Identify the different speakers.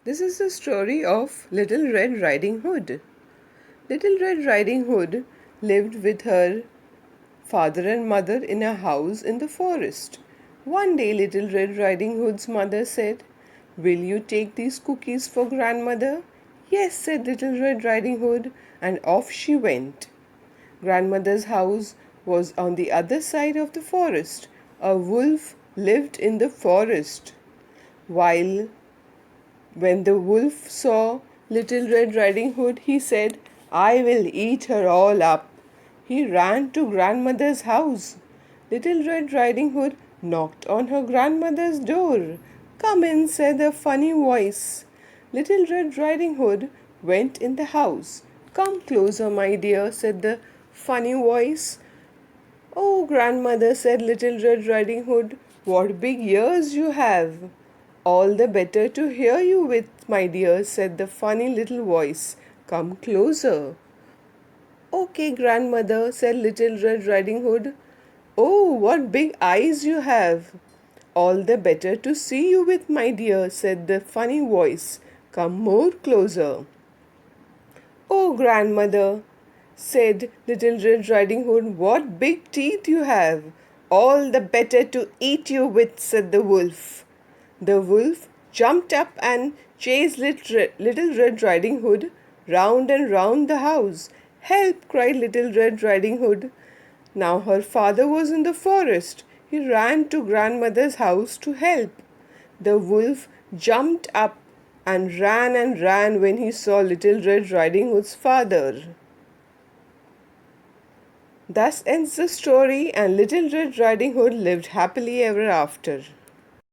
Speaker 1: This is the story of Little Red Riding Hood. Little Red Riding Hood lived with her father and mother in a house in the forest. One day, Little Red Riding Hood's mother said, "Will you take these cookies for grandmother?" "Yes," said Little Red Riding Hood, and off she went. Grandmother's house was on the other side of the forest. A wolf lived in the forest. When the wolf saw Little Red Riding Hood, he said, "I will eat her all up." He ran to grandmother's house. Little Red Riding Hood knocked on her grandmother's door. "Come in," said a funny voice. Little Red Riding Hood went in the house. "Come closer, my dear," said the funny voice. "Oh, grandmother," said Little Red Riding Hood, "what big ears you have!" "All the better to hear you with, my dear," said the funny little voice. "Come closer." "Okay, grandmother," said Little Red Riding Hood. "Oh, what big eyes you have!" "All the better to see you with, my dear," said the funny voice. "Come more closer." "Oh, grandmother," said Little Red Riding Hood, "what big teeth you have!" "All the better to eat you with," said the wolf. The wolf jumped up and chased Little Red Riding Hood round and round the house. "Help!" cried Little Red Riding Hood. Now her father was in the forest. He ran to grandmother's house to help. The wolf jumped up and ran when he saw Little Red Riding Hood's father. Thus ends the story, and Little Red Riding Hood lived happily ever after.